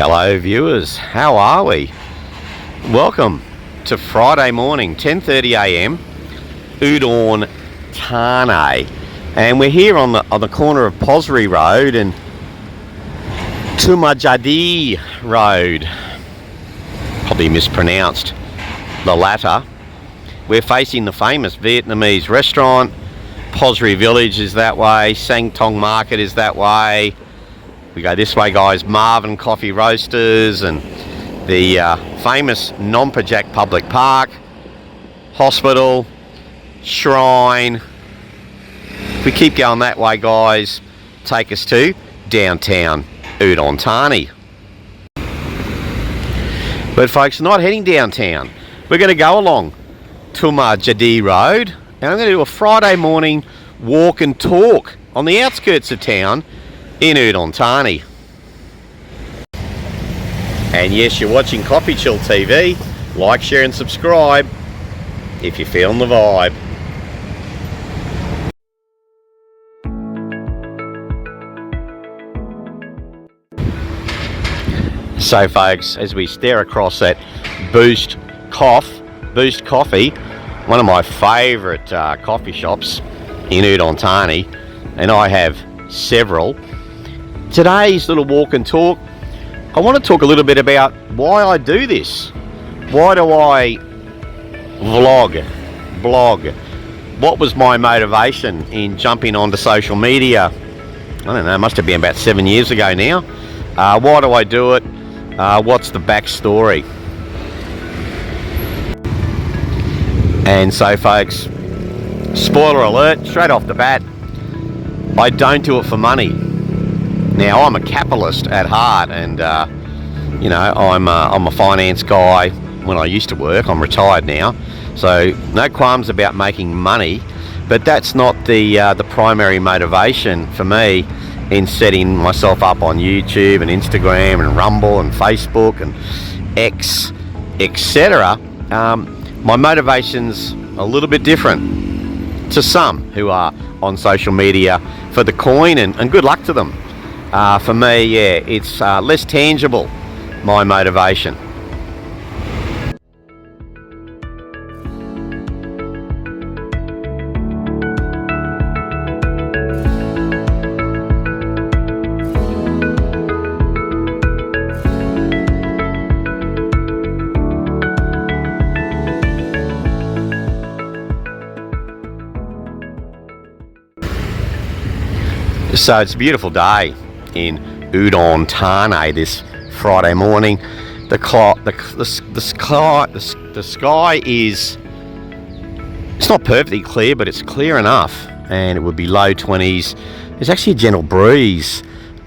Hello viewers, how are we? Welcome to Friday morning, 10:30 a.m. Udon Thani, and we're here on the corner of Phosri Rd and Chatty Road. Probably mispronounced the latter. We're facing the famous Vietnamese restaurant. Phosri Village is that way. Sang Tong Market is that way. We go this way, guys. Marvin Coffee Roasters and the famous Nompajak Public Park, Hospital, Shrine. If we keep going that way, guys, take us to downtown Udon Thani. But folks, not heading downtown. We're going to go along Chatty Road, and I'm going to do a Friday morning walk and talk on the outskirts of town in Udon Thani. And yes, you're watching CoffeeChillTV. Like, share and subscribe if you're feeling the vibe. So folks, as we stare across that Boost Coffee, one of my favourite coffee shops in Udon Thani, and I have several. Today's little walk and talk, I want to talk a little bit about why I do this. Why do I blog? What was my motivation in jumping onto social media? I don't know, it must have been about 7 years ago now. Why do I do it? What's the backstory? And so folks, spoiler alert, straight off the bat, I don't do it for money. Now, I'm a capitalist at heart, and you know, I'm a finance guy. When I used to work, I'm retired now, so no qualms about making money. But that's not the primary motivation for me in setting myself up on YouTube and Instagram and Rumble and Facebook and X, etc. My motivation's a little bit different to some who are on social media for the coin, and good luck to them. For me, yeah, it's less tangible, my motivation. So it's a beautiful day in Udon Thani this Friday morning. The sky is, it's not perfectly clear, but it's clear enough, and it would be low 20s. There's actually a gentle breeze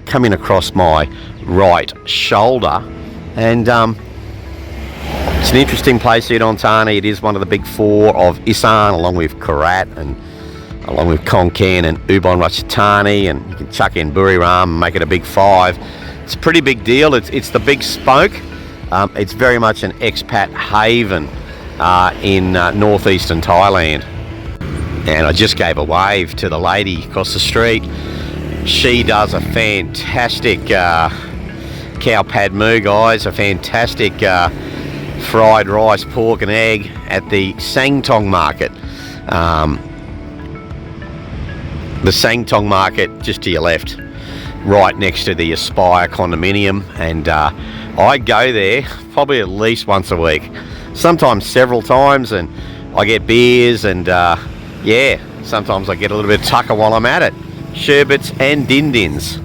coming across my right shoulder, and it's an interesting place, Udon Thani. It is one of the big four of Isaan, along with Karat and along with Konkan and Ubon Ratchathani, and you can chuck in Buriram and make it a big five. It's a pretty big deal. It's the big spoke. It's very much an expat haven in northeastern Thailand. And I just gave a wave to the lady across the street. She does a fantastic cow pad moo, guys, a fantastic fried rice, pork and egg at the Sang Tong Market. The Sang Tong Market just to your left, right next to the Aspire condominium, and I go there probably at least once a week, sometimes several times, and I get beers, and yeah, sometimes I get a little bit of tucker while I'm at it. Sherbets and din-dins.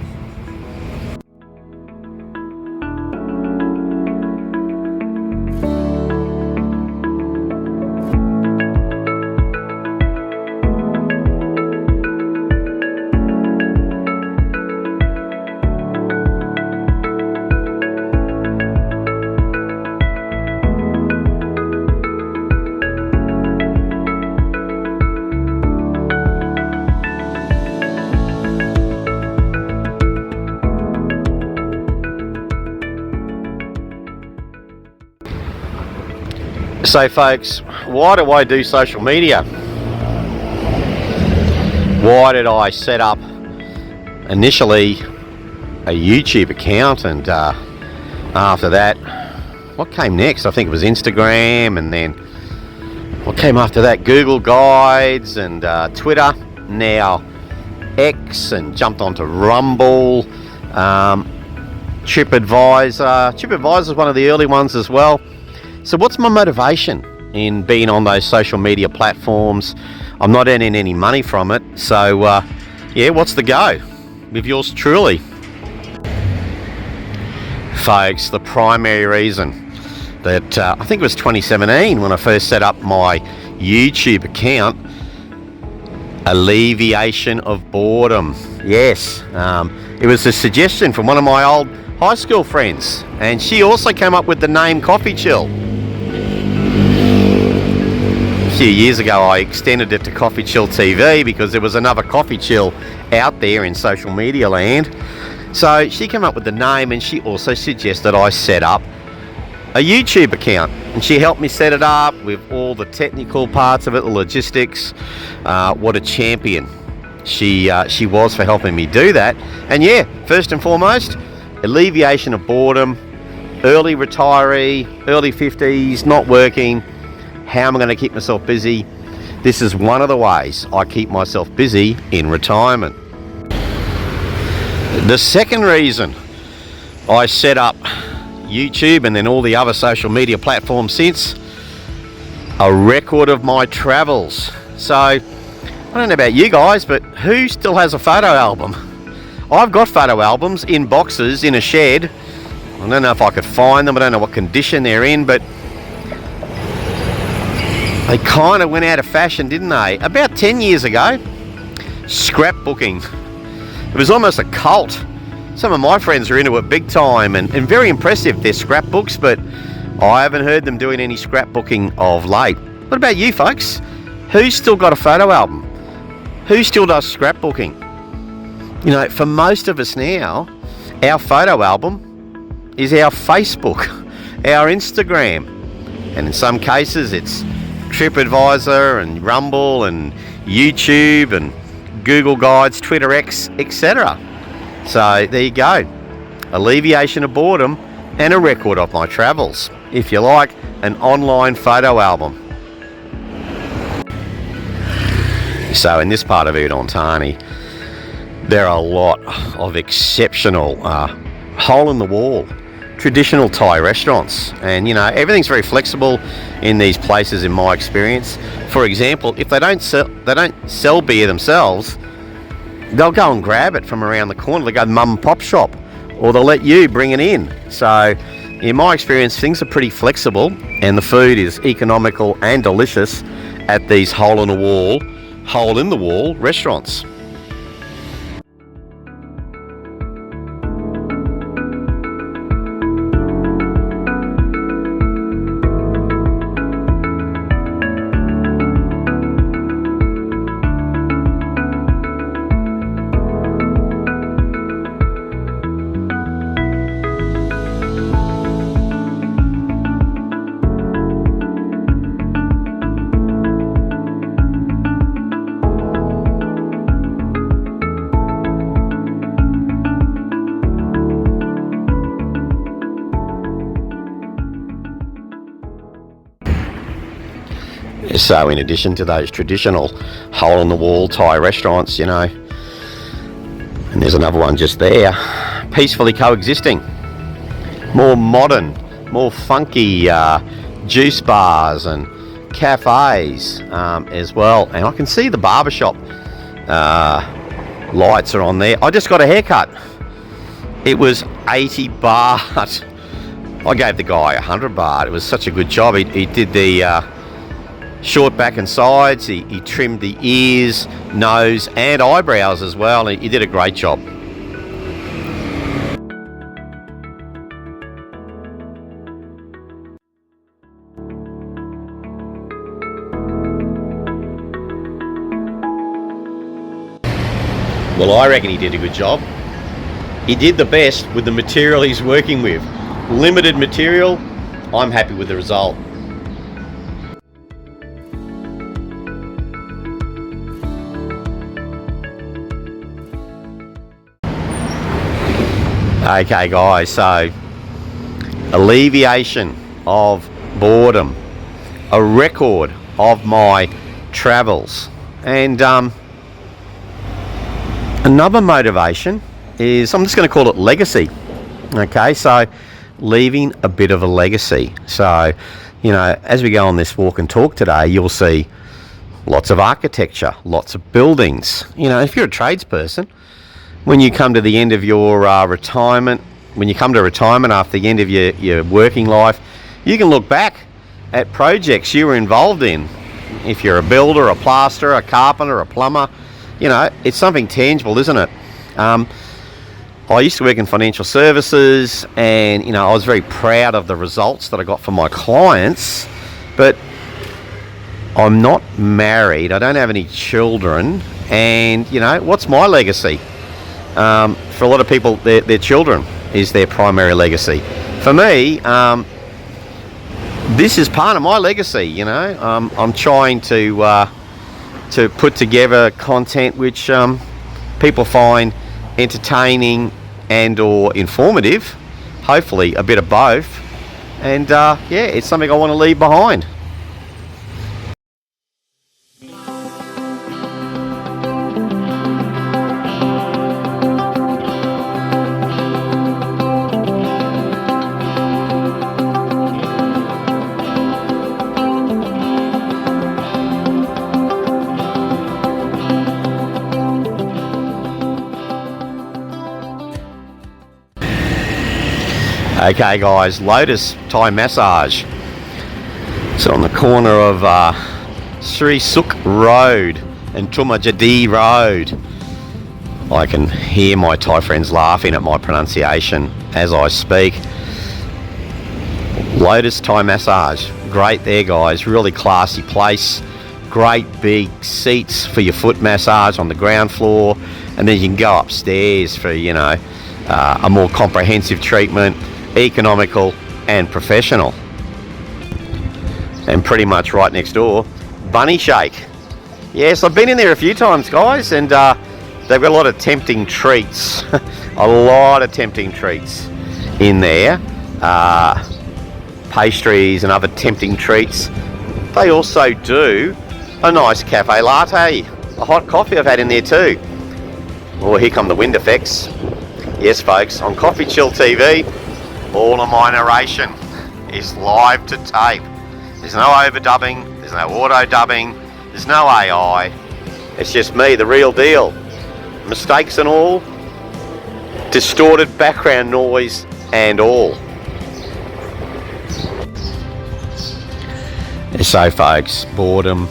So folks, why do I do social media? Why did I set up initially a YouTube account and After that, what came next? I think it was Instagram, and then what came after that? Google Guides and Twitter, now X, and jumped onto Rumble, TripAdvisor. TripAdvisor is one of the early ones as well. So what's my motivation in being on those social media platforms? I'm not earning any money from it. So yeah, what's the go with yours truly? Folks, the primary reason that I think it was 2017 when I first set up my YouTube account, alleviation of boredom. Yes, it was a suggestion from one of my old high school friends, and she also came up with the name Coffee Chill. A few years ago I extended it to CoffeeChillTV because there was another Coffee Chill out there in social media land. So she came up with the name, and she also suggested I set up a YouTube account, and she helped me set it up with all the technical parts of it, the logistics. What a champion she was for helping me do that. And yeah, first and foremost, alleviation of boredom, early retiree, early 50s, not working. How am I going to keep myself busy? This is one of the ways I keep myself busy in retirement. The second reason I set up YouTube and then all the other social media platforms since, a record of my travels. So I don't know about you guys, but who still has a photo album? I've got photo albums in boxes in a shed. I don't know if I could find them. I don't know what condition they're in, but they kind of went out of fashion, didn't they? About 10 years ago, scrapbooking. It was almost a cult. Some of my friends are into it big time, and very impressive, their scrapbooks, but I haven't heard them doing any scrapbooking of late. What about you folks? Who's still got a photo album? Who still does scrapbooking? You know, for most of us now, our photo album is our Facebook, our Instagram, and in some cases it's TripAdvisor and Rumble and YouTube and Google Guides, Twitter X, etc. So there you go, alleviation of boredom and a record of my travels. If you like, an online photo album. So in this part of Udon Thani, there are a lot of exceptional hole-in-the-wall traditional Thai restaurants, and you know, everything's very flexible in these places in my experience. For example, if they don't sell beer themselves, they'll go and grab it from around the corner. They go to mum and pop shop, or they'll let you bring it in. So in my experience, things are pretty flexible, and the food is economical and delicious at these hole-in-the-wall restaurants. So in addition to those traditional hole-in-the-wall Thai restaurants, you know, and there's another one just there, peacefully coexisting, more modern, more funky juice bars and cafes as well. And I can see the barbershop lights are on there. I just got a haircut. It was 80 baht. I gave the guy 100 baht. It was such a good job. He did the short back and sides, he trimmed the ears, nose and eyebrows as well. He did a great job. Well, I reckon he did a good job. He did the best with the material he's working with. Limited material, I'm happy with the result. Okay guys, so alleviation of boredom, a record of my travels. And another motivation is, I'm just going to call it legacy. Okay, so leaving a bit of a legacy. So, you know, as we go on this walk and talk today, you'll see lots of architecture, lots of buildings. You know, if you're a tradesperson, when you come to the end of your retirement, when you come to retirement after the end of your working life, you can look back at projects you were involved in. If you're a builder, a plasterer, a carpenter, a plumber, you know, it's something tangible, isn't it? I used to work in financial services, and, you know, I was very proud of the results that I got from my clients, but I'm not married, I don't have any children, and, you know, what's my legacy? For a lot of people, their children is their primary legacy. For me, this is part of my legacy, you know. I'm trying to put together content which people find entertaining and or informative, hopefully a bit of both, and yeah, it's something I want to leave behind. Okay guys, Lotus Thai Massage. It's on the corner of Sri Suk Road and Tumajadi Road. I can hear my Thai friends laughing at my pronunciation as I speak. Lotus Thai Massage, great there guys, really classy place. Great big seats for your foot massage on the ground floor, and then you can go upstairs for, you know, a more comprehensive treatment, economical and professional. And pretty much right next door, Bunny Shake. Yes, I've been in there a few times guys, and they've got a lot of tempting treats. A lot of tempting treats in there. Pastries and other tempting treats. They also do a nice cafe latte, a hot coffee I've had in there too. Oh, here come the wind effects. Yes folks, on CoffeeChillTV, all of my narration is live to tape. There's no overdubbing, there's no auto-dubbing, there's no AI. It's just me, the real deal. Mistakes and all, distorted background noise and all. So folks, boredom,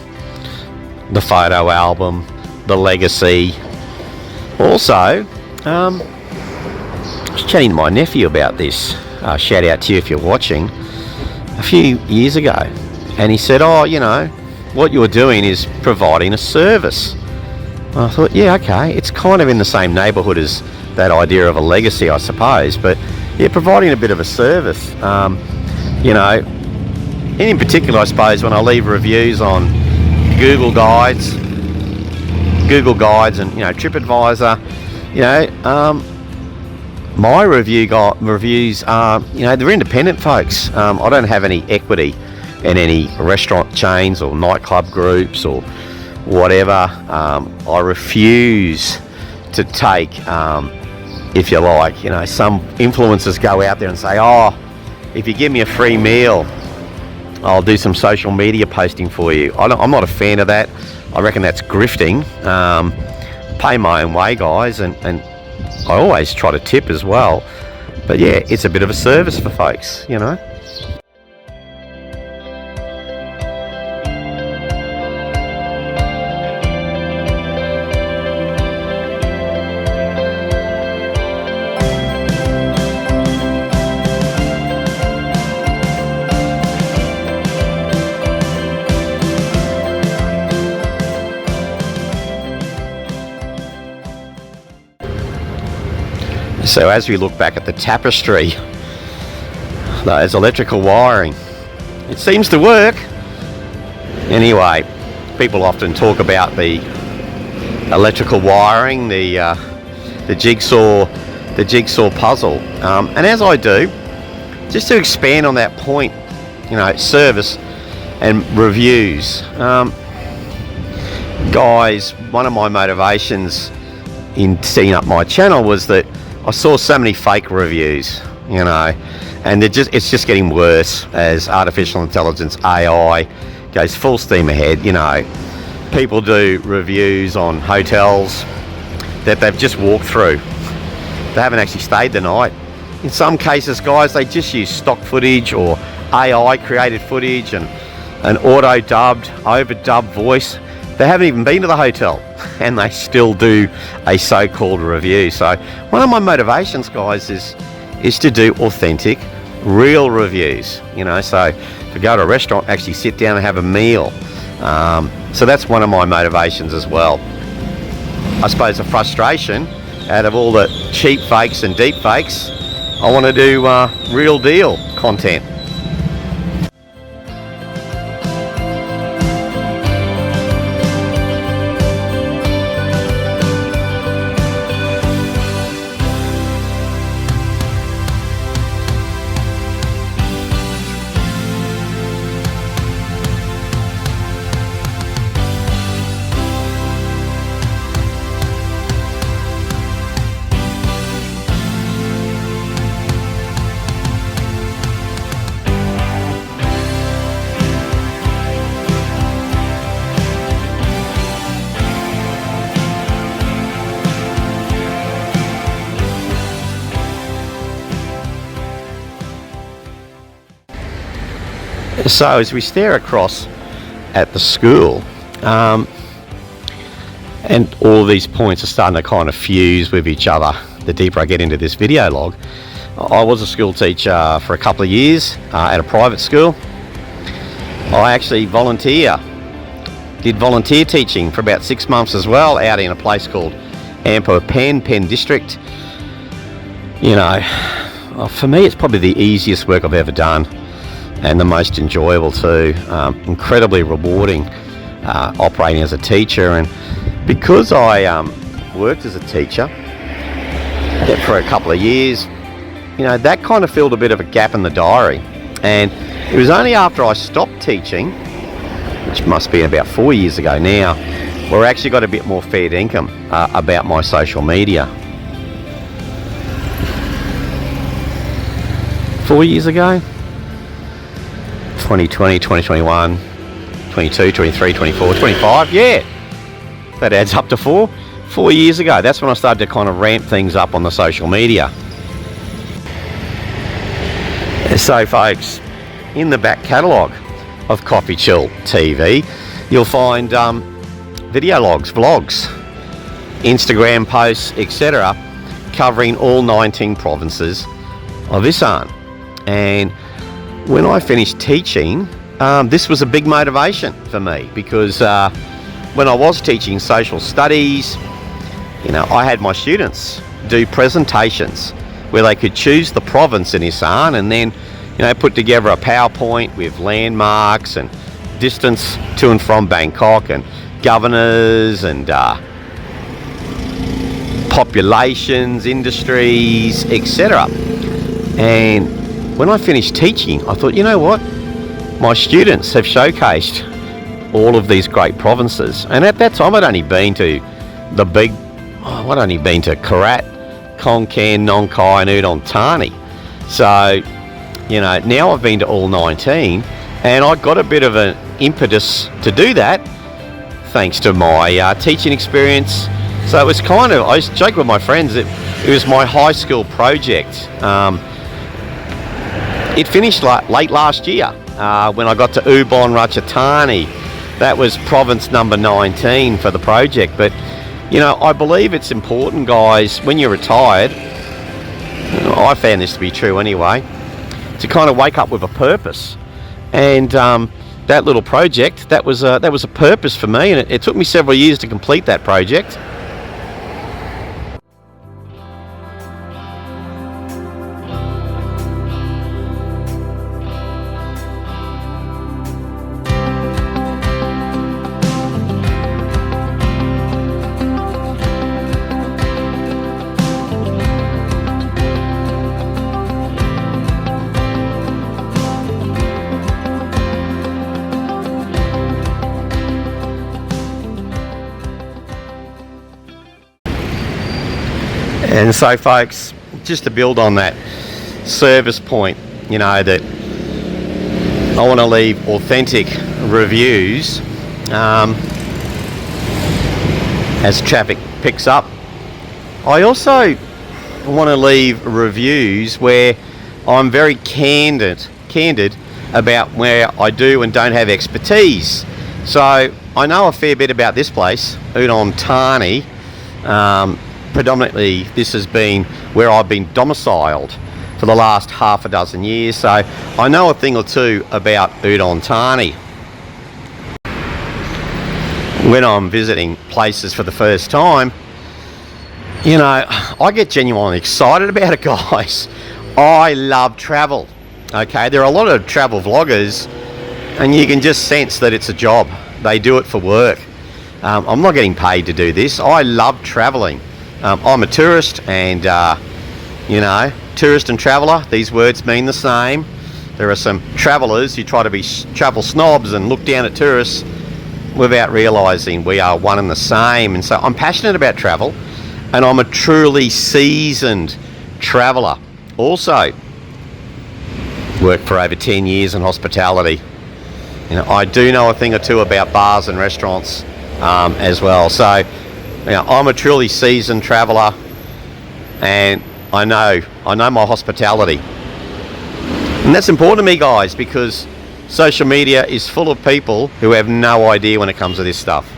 the photo album, the legacy. Also, I was chatting to my nephew about this. Shout out to you if you're watching. A few years ago, and he said, oh, you know, what you're doing is providing a service. I thought, yeah, okay, it's kind of in the same neighbourhood as that idea of a legacy, I suppose, but yeah, providing a bit of a service. You know, and in particular, I suppose, when I leave reviews on Google Guides and, you know, TripAdvisor, you know, my reviews are, you know, they're independent folks. I don't have any equity in any restaurant chains or nightclub groups or whatever. I refuse to take, if you like, you know, some influencers go out there and say, oh, if you give me a free meal, I'll do some social media posting for you. I'm not a fan of that. I reckon that's grifting. Pay my own way, guys, and I always try to tip as well. But yeah, it's a bit of a service for folks, you know. So as we look back at the tapestry, there's electrical wiring. It seems to work. Anyway, people often talk about the electrical wiring, the jigsaw puzzle, and as I do, just to expand on that point, you know, service and reviews. Guys, one of my motivations in setting up my channel was that I saw so many fake reviews, you know, and it's just getting worse as artificial intelligence, AI, goes full steam ahead. You know, people do reviews on hotels that they've just walked through. They haven't actually stayed the night. In some cases, guys, they just use stock footage or AI created footage and an auto-dubbed, overdubbed voice. They haven't even been to the hotel and they still do a so-called review. So one of my motivations, guys, is to do authentic, real reviews. You know, so to go to a restaurant, actually sit down and have a meal. So that's one of my motivations as well. I suppose the frustration out of all the cheap fakes and deep fakes, I want to do real deal content. So as we stare across at the school, and all these points are starting to kind of fuse with each other the deeper I get into this video log. I was a school teacher for a couple of years at a private school. I actually did volunteer teaching for about 6 months as well, out in a place called Ampo Penn District. You know, for me it's probably the easiest work I've ever done, and the most enjoyable too. Incredibly rewarding operating as a teacher. And because I worked as a teacher for a couple of years, you know, that kind of filled a bit of a gap in the diary. And it was only after I stopped teaching, which must be about 4 years ago now, where I actually got a bit more fair income about my social media. 4 years ago? 2020, 2021, 22, 23, 24, 25, yeah, that adds up to 4 years ago. That's when I started to kind of ramp things up on the social media. So folks, in the back catalogue of CoffeeChillTV, you'll find video logs, vlogs, Instagram posts, etc., covering all 19 provinces of Isaan. And when I finished teaching, this was a big motivation for me, because when I was teaching social studies, you know, I had my students do presentations where they could choose the province in Isaan and then, you know, put together a PowerPoint with landmarks and distance to and from Bangkok and governors and populations, industries, etc. And when I finished teaching, I thought, you know what? My students have showcased all of these great provinces. And at that time, I'd only been to the big, I'd only been to Karat, Konkan, Nong Khai and Udon Thani. So, you know, now I've been to all 19 and I got a bit of an impetus to do that thanks to my teaching experience. So it was kind of, I used to joke with my friends, it was my high school project. It finished late last year when I got to Udon Thani. That was province number 19 for the project. But, you know, I believe it's important, guys, when you're retired, I found this to be true anyway, to kind of wake up with a purpose. And that little project, that was a purpose for me, and it took me several years to complete that project. And so folks, just to build on that service point, you know, that I want to leave authentic reviews as traffic picks up. I also want to leave reviews where I'm very candid about where I do and don't have expertise. So I know a fair bit about this place, Udon Thani. Predominantly this has been where I've been domiciled for the last half a dozen years, so I know a thing or two about Udon Thani. When I'm visiting places for the first time, you know, I get genuinely excited about it, guys. I love travel. Okay, there are a lot of travel vloggers and you can just sense that it's a job. They do it for work. I'm not getting paid to do this. I love traveling. I'm a tourist, and you know, tourist and traveller, these words mean the same. There are some travellers who try to be travel snobs and look down at tourists without realising we are one and the same. And so I'm passionate about travel, and I'm a truly seasoned traveller. Also worked for over 10 years in hospitality. You know, I do know a thing or two about bars and restaurants as well. So you know, I'm a truly seasoned traveller, and I know my hospitality. And that's important to me, guys, because social media is full of people who have no idea when it comes to this stuff.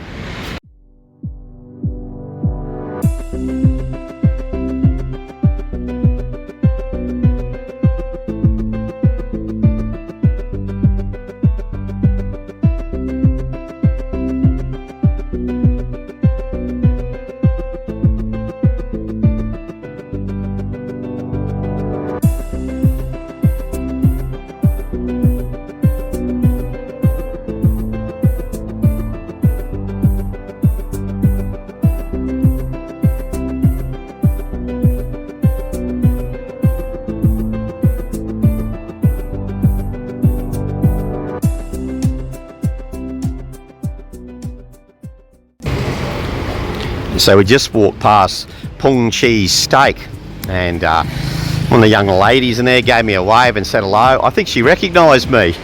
So we just walked past Pung Cheese Steak, and one of the young ladies in there gave me a wave and said hello. I think she recognised me,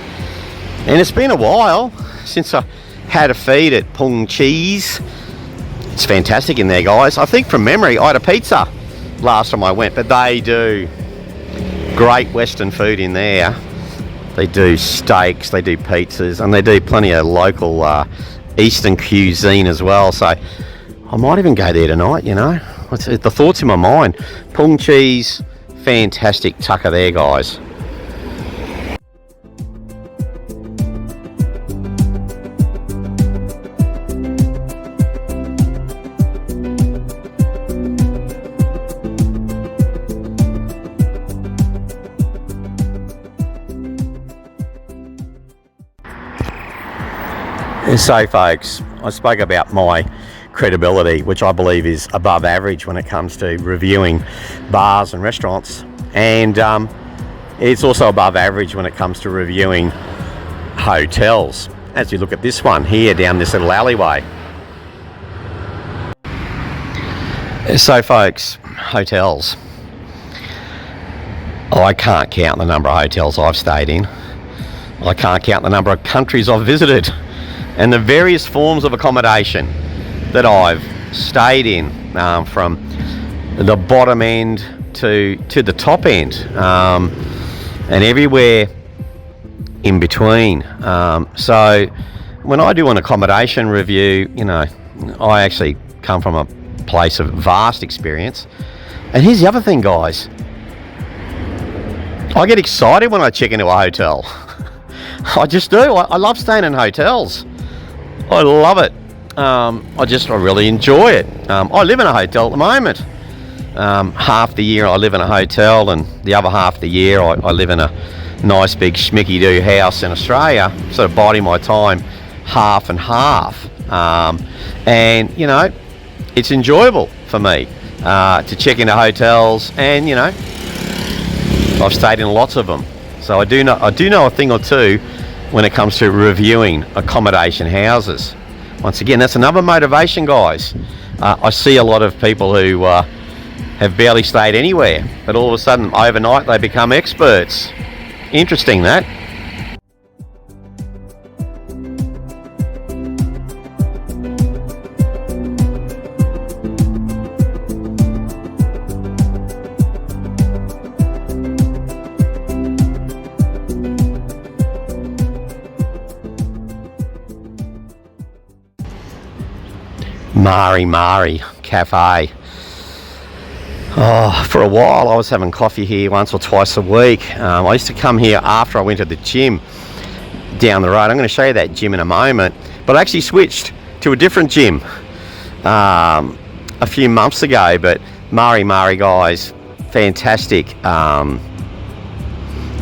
and it's been a while since I had a feed at Pung Cheese. It's fantastic in there, guys. I think from memory I had a pizza last time I went, but they do great Western food in there. They do steaks, they do pizzas, and they do plenty of local Eastern cuisine as well. So I might even go there tonight, you know. The thoughts in my mind. Pung Cheese, fantastic tucker there, guys. So folks, I spoke about my credibility, which I believe is above average when it comes to reviewing bars and restaurants, and it's also above average when it comes to reviewing hotels. As you look at this one here down this little alleyway. So folks, hotels. I can't count the number of hotels I've stayed in. I can't count the number of countries I've visited, and the various forms of accommodation that I've stayed in, from the bottom end to the top end, and everywhere in between. So when I do an accommodation review, you know, I actually come from a place of vast experience. And here's the other thing, guys. I get excited when I check into a hotel. I just do. I love staying in hotels. I love it. I really enjoy it. I live in a hotel at the moment. Half the year I live in a hotel, and the other half of the year I live in a nice big schmicky-doo house in Australia, sort of biding my time half and half. And, you know, it's enjoyable for me to check into hotels, and, you know, I've stayed in lots of them. So I do know a thing or two when it comes to reviewing accommodation houses. Once again, that's another motivation, guys. I see a lot of people who have barely stayed anywhere, but all of a sudden overnight they become experts. Interesting, that. Mari Cafe. Oh, for a while I was having coffee here once or twice a week. I used to come here after I went to the gym down the road. I'm going to show you that gym in a moment, but I actually switched to a different gym a few months ago. But Mari guys, fantastic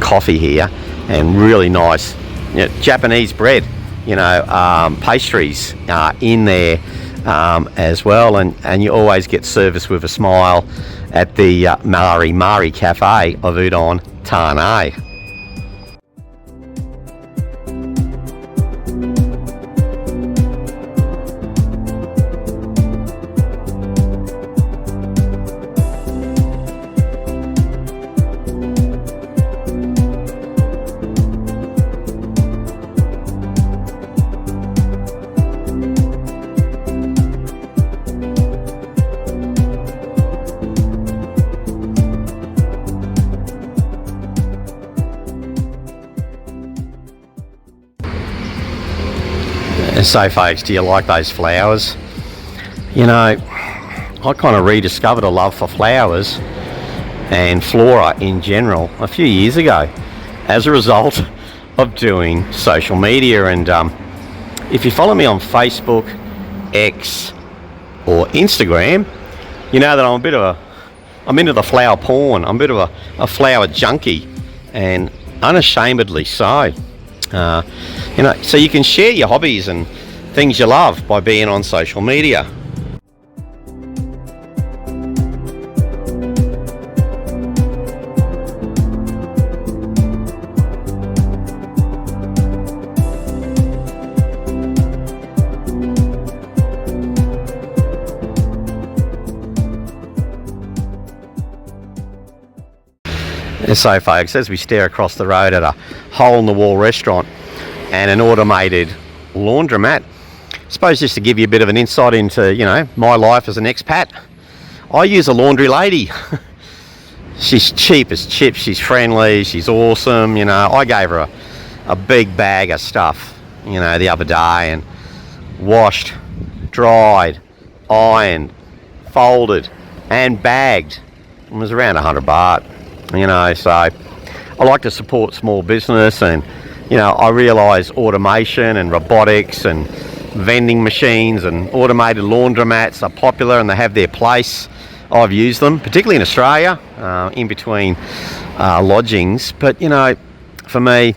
coffee here, and really nice, you know, Japanese bread, you know, pastries in there as well, and you always get service with a smile at the Mari Cafe of Udon Thani. So folks, do you like those flowers? You know, I kind of rediscovered a love for flowers and flora in general a few years ago as a result of doing social media. And if you follow me on Facebook, X or Instagram, you know that I'm into the flower porn. I'm a bit of a flower junkie, and unashamedly so. You know, so you can share your hobbies and things you love by being on social media. So folks, as we stare across the road at a hole-in-the-wall restaurant and an automated laundromat, I suppose just to give you a bit of an insight into, you know, my life as an expat, I use a laundry lady. She's cheap as chips, she's friendly, she's awesome. You know, I gave her a big bag of stuff, you know, the other day, and washed, dried, ironed, folded and bagged. It was around 100 baht. You know, so I like to support small business, and you know, I realise automation and robotics and vending machines and automated laundromats are popular and they have their place. I've used them, particularly in Australia, in between lodgings. But you know, for me,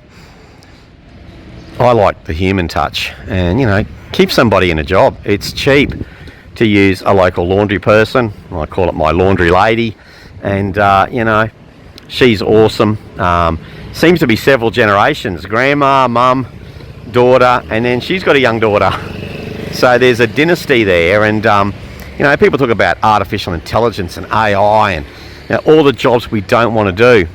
I like the human touch, and you know, keep somebody in a job. It's cheap to use a local laundry person. I call it my laundry lady, and you know, she's awesome. Seems to be several generations, grandma, mum, daughter, and then she's got a young daughter. So there's a dynasty there. And you know, people talk about artificial intelligence and AI and, you know, all the jobs we don't want to do.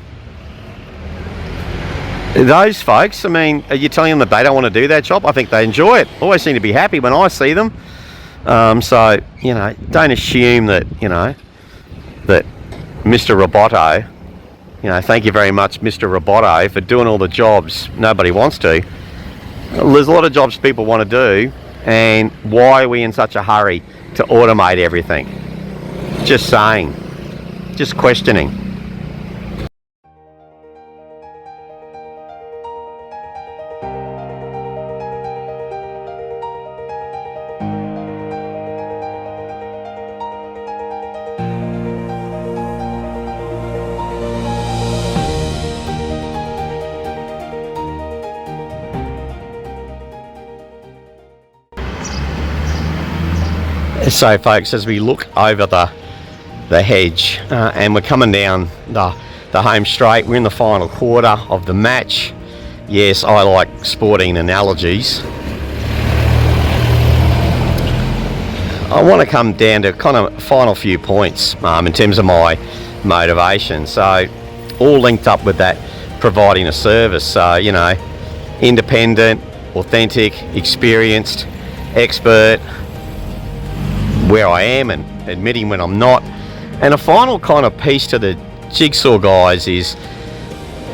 Those folks, I mean, are you telling them that they don't want to do that job? I think they enjoy it. Always seem to be happy when I see them. So, you know, don't assume that, you know, that Mr. Roboto, you know, thank you very much, Mr. Roboto, for doing all the jobs nobody wants to. There's a lot of jobs people want to do, and why are we in such a hurry to automate everything? Just saying. Just questioning. So folks, as we look over the hedge and we're coming down the home straight, we're in the final quarter of the match. Yes, I like sporting analogies. I want to come down to kind of final few points in terms of my motivation. So all linked up with that providing a service. So, you know, independent, authentic, experienced, expert, where I am and admitting when I'm not. And a final kind of piece to the jigsaw, guys, is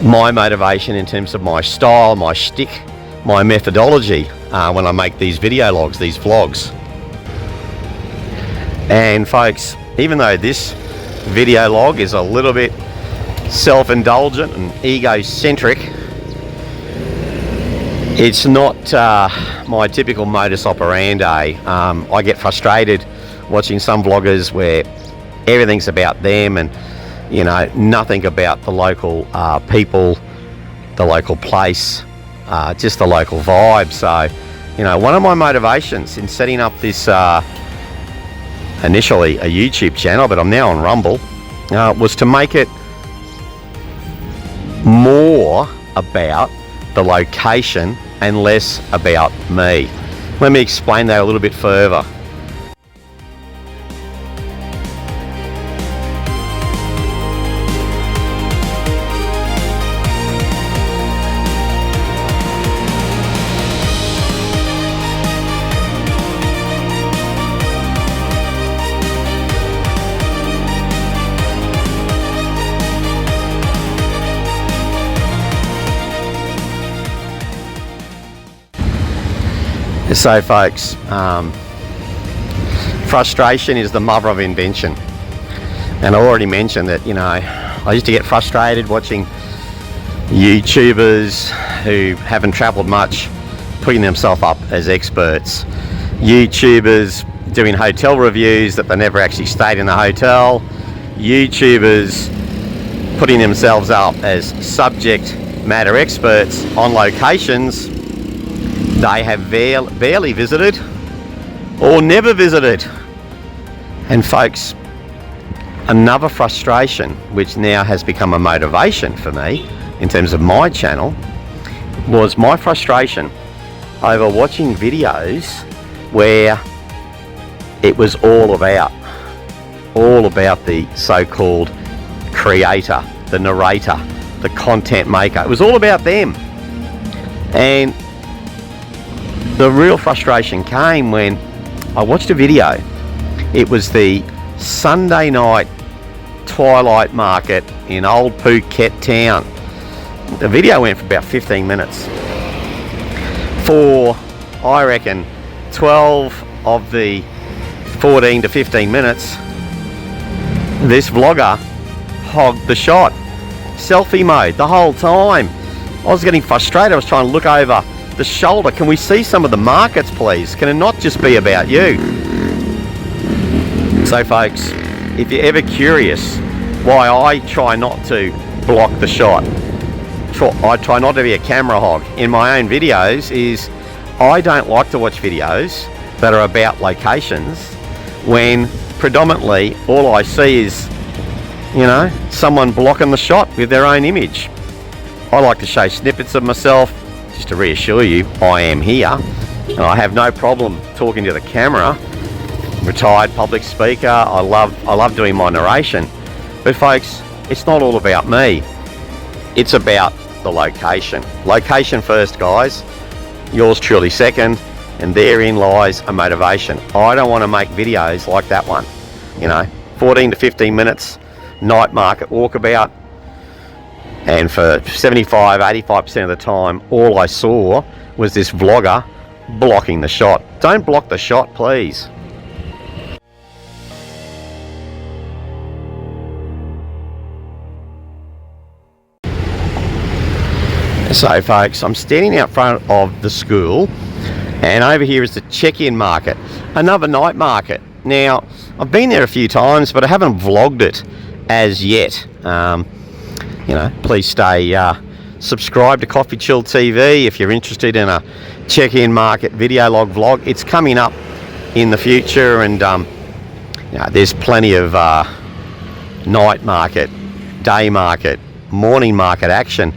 my motivation in terms of my style, my shtick, my methodology when I make these video logs, these vlogs. And folks, even though this video log is a little bit self-indulgent and egocentric, it's not my typical modus operandi. I get frustrated watching some vloggers where everything's about them and, you know, nothing about the local people, the local place, just the local vibe. So, you know, one of my motivations in setting up this initially a YouTube channel, but I'm now on Rumble, was to make it more about the location and less about me. Let me explain that a little bit further. So folks, frustration is the mother of invention. And I already mentioned that, you know, I used to get frustrated watching YouTubers who haven't traveled much putting themselves up as experts. YouTubers doing hotel reviews that they never actually stayed in the hotel. YouTubers putting themselves up as subject matter experts on locations they have barely visited or never visited. And folks, another frustration which now has become a motivation for me in terms of my channel was my frustration over watching videos where it was all about the so-called creator, the narrator, the content maker. It was all about them. And the real frustration came when I watched a video. It was the Sunday night twilight market in Old Phuket town. The video went for about 15 minutes. For, I reckon, 12 of the 14 to 15 minutes, this vlogger hogged the shot. Selfie mode the whole time. I was getting frustrated. I was trying to look over the shoulder. Can we see some of the markets, please? Can it not just be about you? So folks, if you're ever curious why I try not to block the shot, I try not to be a camera hog in my own videos, is I don't like to watch videos that are about locations when predominantly all I see is, you know, someone blocking the shot with their own image. I like to show snippets of myself just to reassure you I am here, and I have no problem talking to the camera. Retired public speaker, I love doing my narration. But folks, it's not all about me. It's about the location. Location first, guys. Yours truly second, and therein lies a motivation. I don't want to make videos like that one. You know, 14 to 15 minutes, night market walkabout, and for 75-85% of the time, all I saw was this vlogger blocking the shot. Don't block the shot, please. So folks, I'm standing out front of the school, and over here is the check-in market, another night market. Now, I've been there a few times, but I haven't vlogged it as yet. You know, please stay subscribed to CoffeeChillTV if you're interested in a check-in market video log vlog. It's coming up in the future, and you know, there's plenty of night market, day market, morning market action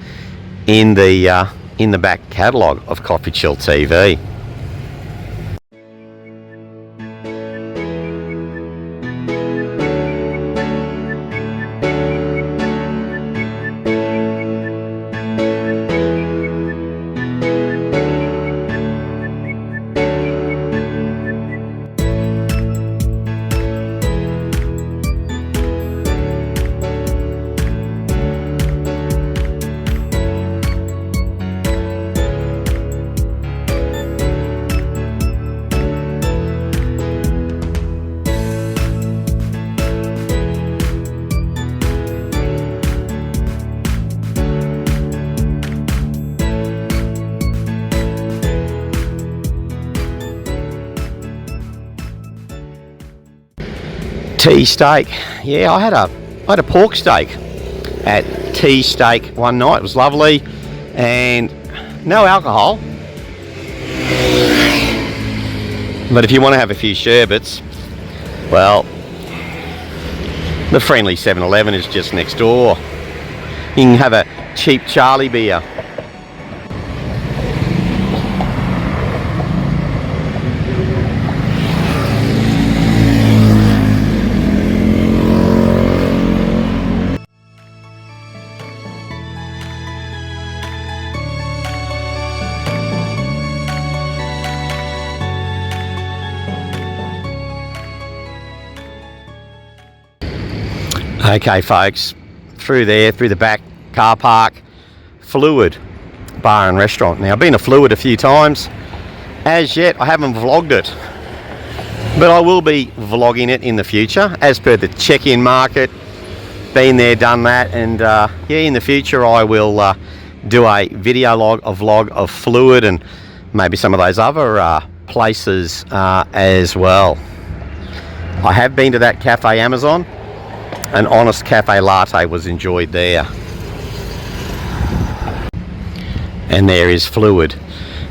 in the back catalogue of CoffeeChillTV. Tea steak. Yeah, I had a pork steak at Tea Steak one night. It was lovely, and no alcohol. But if you want to have a few sherbets, well, the friendly 7-Eleven is just next door. You can have a cheap Charlie beer. Okay folks, through the back car park, Fluid Bar and Restaurant. Now I've been to Fluid a few times. As yet I haven't vlogged it, but I will be vlogging it in the future as per the check-in market. Been there, done that, and yeah, in the future I will do a vlog of Fluid and maybe some of those other places as well. I have been to that Cafe Amazon. An honest cafe latte was enjoyed there. And there is Fluid,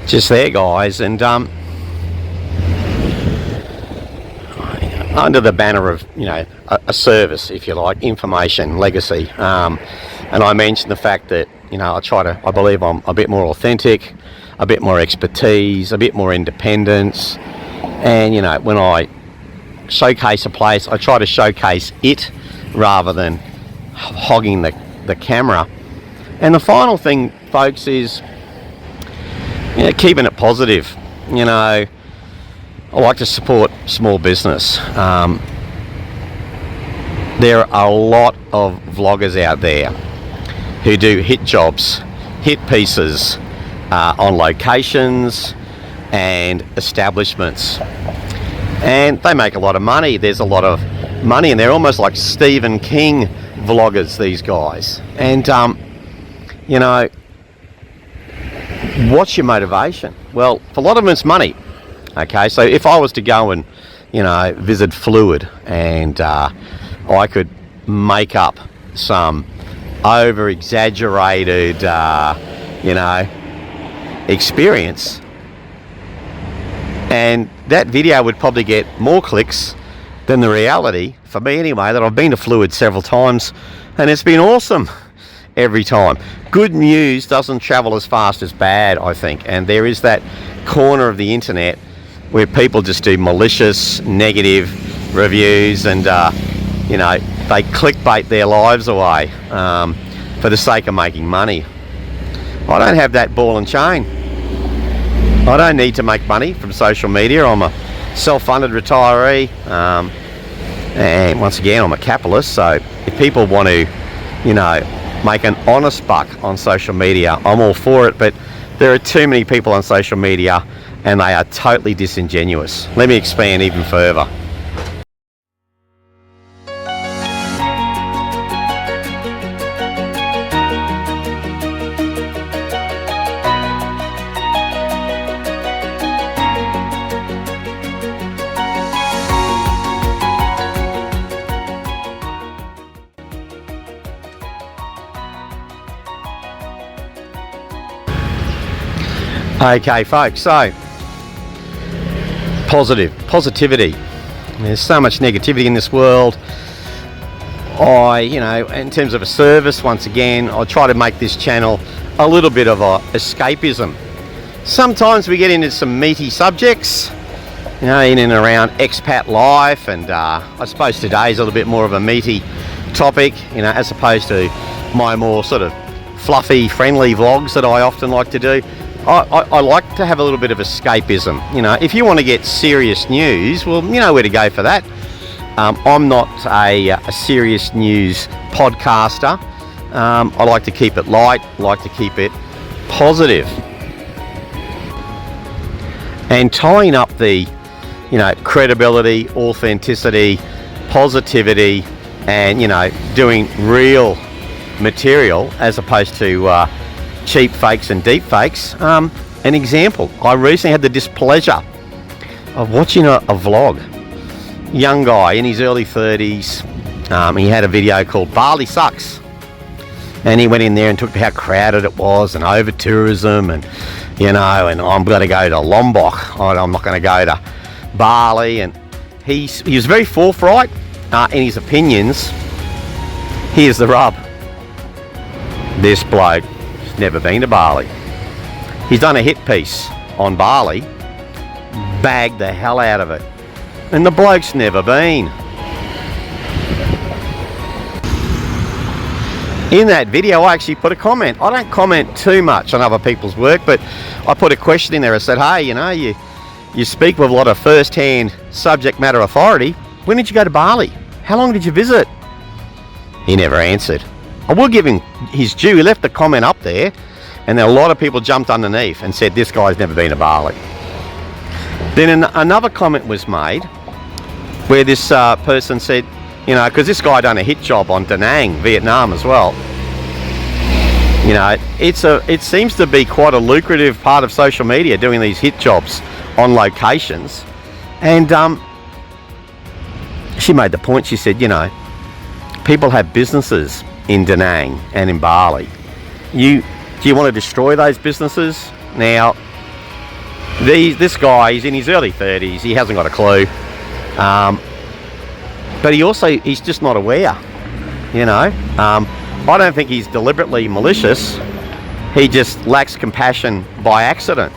just there guys, and under the banner of, you know, a service, if you like, information, legacy, and I mentioned the fact that, you know, I believe I'm a bit more authentic, a bit more expertise, a bit more independence, and, you know, when I showcase a place, I try to showcase it rather than hogging the camera. And the final thing folks is, you know, keeping it positive. You know, I like to support small business. There are a lot of vloggers out there who do hit jobs, hit pieces on locations and establishments, and they make a lot of money. There's a lot of money, and they're almost like Stephen King vloggers, these guys. And you know, what's your motivation? Well, for a lot of them it's money. Okay, so if I was to go and, you know, visit Fluid, and I could make up some over exaggerated you know, experience, and that video would probably get more clicks than the reality, for me anyway, that I've been to Fluid several times and it's been awesome every time. Good news doesn't travel as fast as bad, I think, and there is that corner of the internet where people just do malicious, negative reviews, and you know, they clickbait their lives away for the sake of making money. I don't have that ball and chain. I don't need to make money from social media. I'm a self-funded retiree, and once again I'm a capitalist, so if people want to, you know, make an honest buck on social media, I'm all for it, but there are too many people on social media and they are totally disingenuous. Let me expand even further. Okay folks, so positivity. There's so much negativity in this world. You know, in terms of a service, once again, I try to make this channel a little bit of a escapism. Sometimes we get into some meaty subjects, you know, in and around expat life, and I suppose today's a little bit more of a meaty topic, you know, as opposed to my more sort of fluffy, friendly vlogs that I often like to do. I like to have a little bit of escapism. You know, if you want to get serious news, well, you know where to go for that. I'm not a serious news podcaster. I like to keep it light, like to keep it positive. And tying up the, you know, credibility, authenticity, positivity, and, you know, doing real material as opposed to cheap fakes and deep fakes. An example, I recently had the displeasure of watching a vlog young guy in his early 30s. He had a video called Bali Sucks. And he went in there and talked about how crowded it was and over tourism and, you know, and I'm going to go to Lombok. I'm not going to go to Bali. And he was very forthright in his opinions. Here's the rub. This bloke has never been to Bali. He's done a hit piece on Bali, bagged the hell out of it. And the bloke's never been. In that video, I actually put a comment. I don't comment too much on other people's work, but I put a question in there. I said, hey, you know, you speak with a lot of first-hand subject matter authority. When did you go to Bali? How long did you visit? He never answered. I will give him his due. He left the comment up there, and then a lot of people jumped underneath and said, this guy's never been to Bali. Then another comment was made where this person said, you know, because this guy done a hit job on Da Nang, Vietnam as well. You know, it seems to be quite a lucrative part of social media, doing these hit jobs on locations. And she made the point, she said, you know, people have businesses in Da Nang and in Bali. Do you want to destroy those businesses? Now, this guy, he's in his early 30s, he hasn't got a clue. But he's just not aware, you know. I don't think he's deliberately malicious. He just lacks compassion by accident.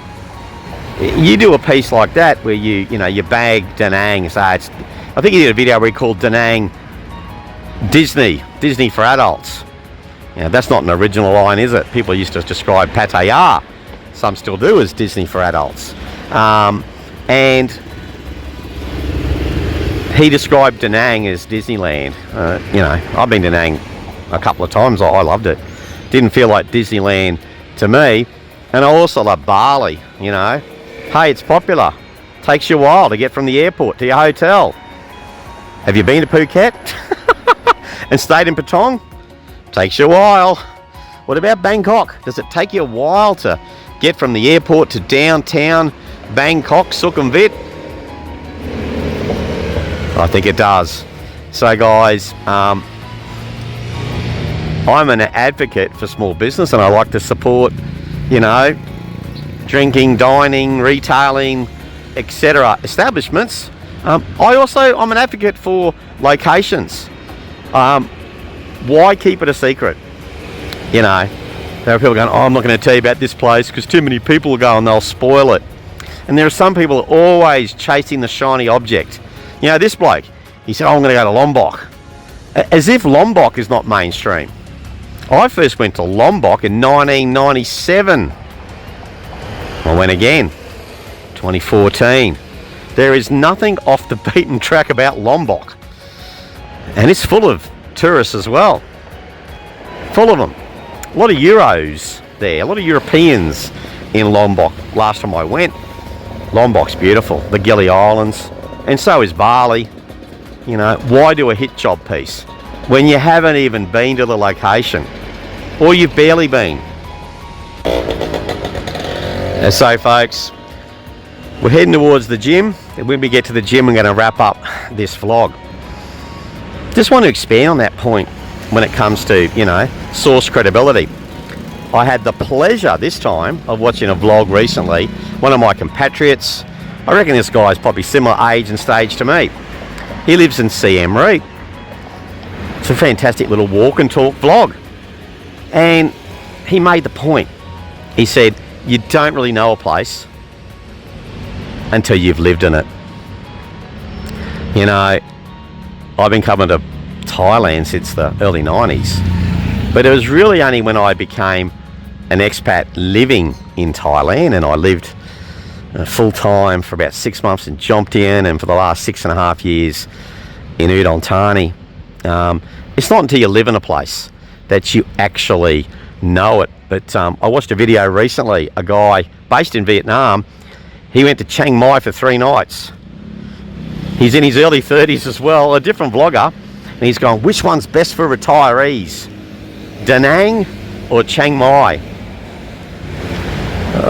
You do a piece like that where you bag Da Nang. So I think he did a video where he called Da Nang Disney for adults. You know, that's not an original line, is it? People used to describe Pattaya, some still do, as Disney for adults. And he described Da Nang as Disneyland. You know, I've been to Da Nang a couple of times. I loved it. Didn't feel like Disneyland to me. And I also love Bali, you know. Hey, it's popular. Takes you a while to get from the airport to your hotel. Have you been to Phuket and stayed in Patong? Takes you a while. What about Bangkok? Does it take you a while to get from the airport to downtown Bangkok, Sukhumvit? I think it does. So guys, I'm an advocate for small business, and I like to support, you know, drinking, dining, retailing, etc. establishments. I'm an advocate for locations. Why keep it a secret? You know, there are people going, oh, I'm not going to tell you about this place because too many people will go and they'll spoil it. And there are some people always chasing the shiny object. You know, this bloke, he said, oh, I'm going to go to Lombok. As if Lombok is not mainstream. I first went to Lombok in 1997. I went again, 2014. There is nothing off the beaten track about Lombok. And it's full of tourists as well. Full of them. A lot of Euros there, a lot of Europeans in Lombok. Last time I went, Lombok's beautiful. The Gili Islands. And so is Bali. You know, why do a hit job piece when you haven't even been to the location, or you've barely been? And so folks, we're heading towards the gym, and when we get to the gym, we're going to wrap up this vlog. Just want to expand on that point when it comes to, you know, source credibility. I had the pleasure this time of watching a vlog recently. One of my compatriots, I reckon this guy's probably similar age and stage to me. He lives in Siem Reap. It's a fantastic little walk and talk vlog. And he made the point. He said, you don't really know a place until you've lived in it. You know, I've been coming to Thailand since the early 90s. But it was really only when I became an expat living in Thailand, and I lived full-time for about 6 months in Jomtien, and for the last 6.5 years in Udon Thani. It's not until you live in a place that you actually know it. But I watched a video recently, a guy based in Vietnam, he went to Chiang Mai for 3 nights. He's in his early 30s as well, a different vlogger, and he's going, which one's best for retirees? Da Nang or Chiang Mai?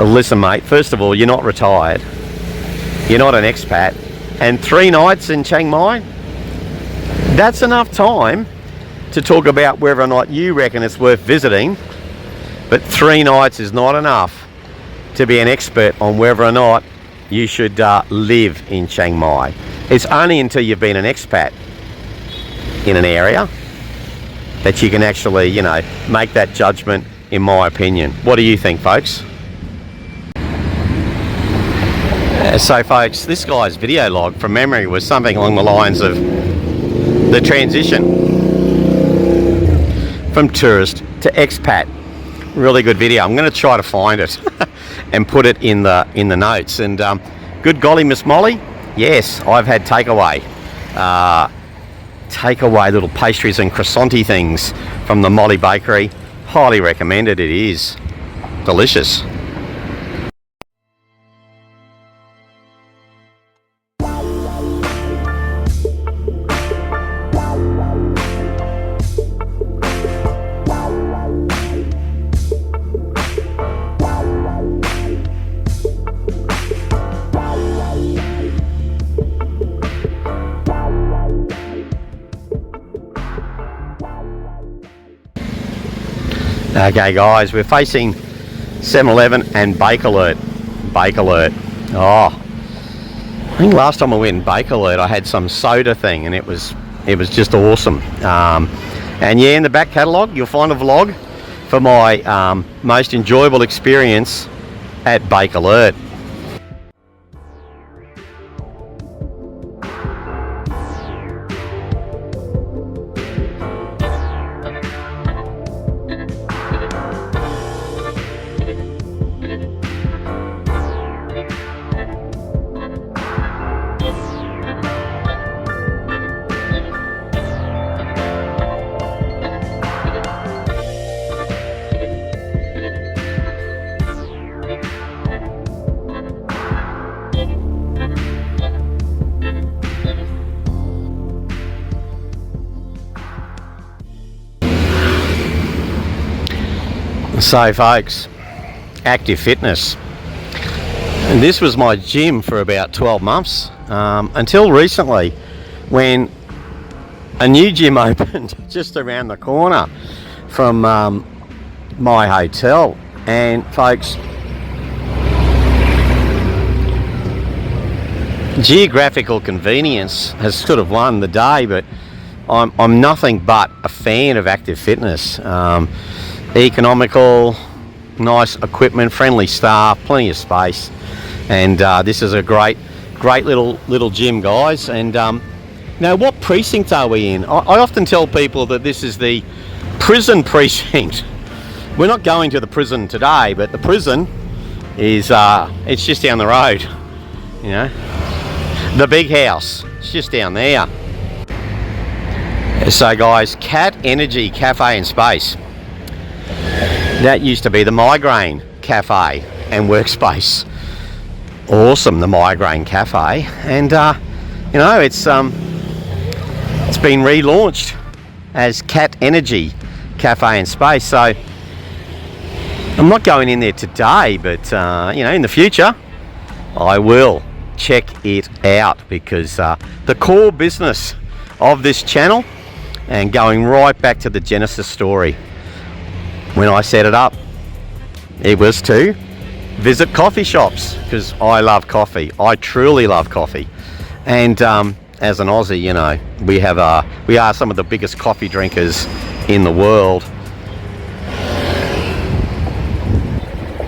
Listen mate, first of all, you're not retired. You're not an expat. and 3 nights in Chiang Mai, that's enough time to talk about whether or not you reckon it's worth visiting. But 3 nights is not enough to be an expert on whether or not you should live in Chiang Mai. It's only until you've been an expat in an area that you can actually, you know, make that judgment, in my opinion. What do you think, folks? So folks, this guy's video log from memory was something along the lines of the transition from tourist to expat. Really good video. I'm going to try to find it and put it in the notes. And good golly, Miss Molly, yes, I've had takeaway little pastries and croissanty things from the Molly Bakery. Highly recommended. It is delicious. Okay guys, we're facing 7-Eleven and Bake Alert. Bake Alert. Oh, I think last time I went in Bake Alert I had some soda thing and it was just awesome. And yeah, in the back catalogue you'll find a vlog for my most enjoyable experience at Bake Alert. So folks, active fitness, and this was my gym for about 12 months until recently when a new gym opened just around the corner from my hotel. And folks, geographical convenience has sort of won the day, but I'm nothing but a fan of active fitness. Economical, nice equipment, friendly staff, plenty of space, and this is a great little gym, guys. And now, what precinct are we in? I often tell people that this is the prison precinct. We're not going to the prison today, but the prison is it's just down the road. You know, the big house, it's just down there. So guys, Cat Energy Cafe and Space. That used to be the Migraine Cafe and Workspace. Awesome, the Migraine Cafe. And you know, it's been relaunched as Cat Energy Cafe and Space. So I'm not going in there today, but you know, in the future I will check it out, because the core business of this channel, and going right back to the genesis story, when I set it up, it was to visit coffee shops, because I love coffee. I truly love coffee. And as an Aussie, you know, we are some of the biggest coffee drinkers in the world.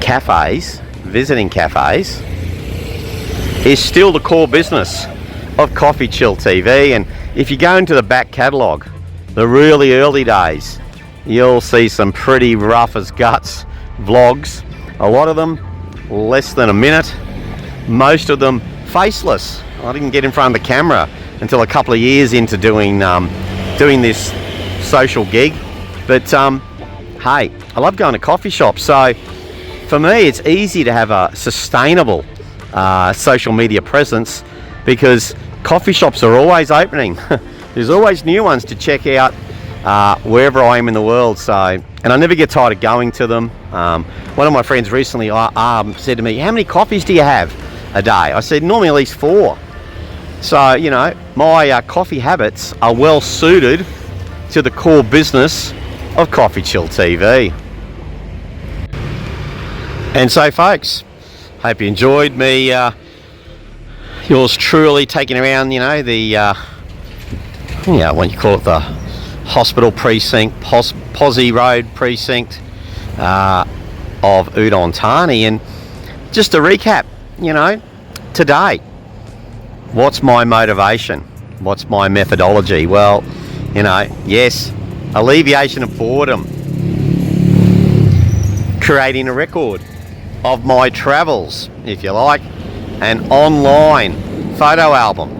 Cafes, visiting cafes, is still the core business of CoffeeChillTV. And if you go into the back catalogue, the really early days, you'll see some pretty rough as guts vlogs. A lot of them less than a minute, most of them faceless. I didn't get in front of the camera until a couple of years into doing this social gig. But hey, I love going to coffee shops. So for me, it's easy to have a sustainable social media presence, because coffee shops are always opening. There's always new ones to check out wherever I am in the world. So, and I never get tired of going to them. One of my friends recently said to me, how many coffees do you have a day? I said, normally at least 4. So, you know, my coffee habits are well suited to the core business of CoffeeChillTV. And so, folks, hope you enjoyed me, yours truly, taking around, you know, the, what you call it, the hospital precinct, Phosri Rd precinct of Udon Thani. And just to recap, you know, today, what's my motivation? What's my methodology? Well, you know, yes, alleviation of boredom, creating a record of my travels, if you like, an online photo album.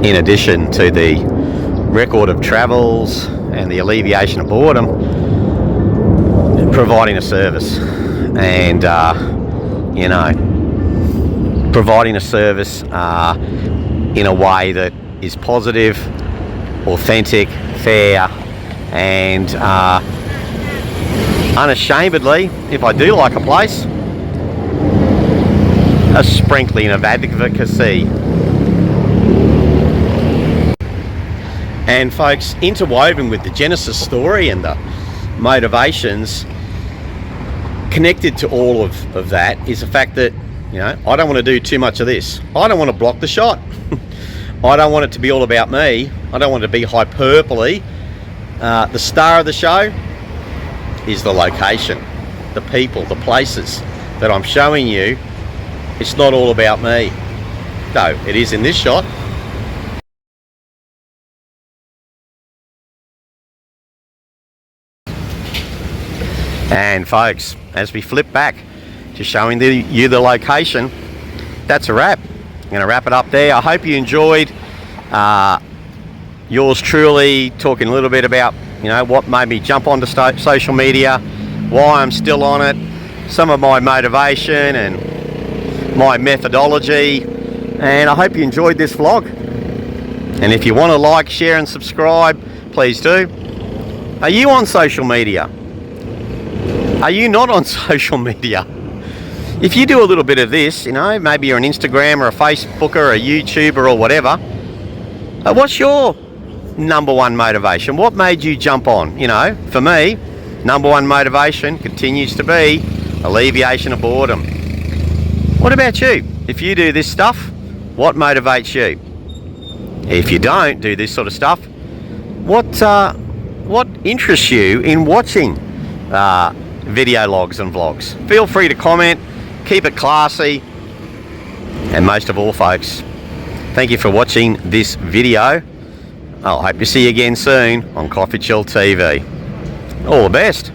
In addition to the record of travels and the alleviation of boredom, providing a service. And, you know, providing a service in a way that is positive, authentic, fair, and unashamedly, if I do like a place, a sprinkling of advocacy. And folks, interwoven with the genesis story and the motivations connected to all of that is the fact that, you know, I don't want to do too much of this. I don't want to block the shot. I don't want it to be all about me. I don't want it to be hyperbole. The star of the show is the location, the people, the places that I'm showing you. It's not all about me, though it is in this shot. And folks, as we flip back to showing you the location, that's a wrap. I'm going to wrap it up there. I hope you enjoyed. Yours truly talking a little bit about, you know, what made me jump onto social media, why I'm still on it, some of my motivation and my methodology. And I hope you enjoyed this vlog. And if you want to like, share and subscribe, please do. Are you on social media? Are you not on social media? If you do a little bit of this, you know, maybe you're an Instagram or a Facebooker or a YouTuber or whatever, what's your number one motivation? What made you jump on? You know, for me, number one motivation continues to be alleviation of boredom. What about you? If you do this stuff, what motivates you? If you don't do this sort of stuff, what interests you in watching video logs and vlogs? Feel free to comment, keep it classy, and most of all, folks, thank you for watching this video. I hope to see you again soon on CoffeeChillTV. All the best.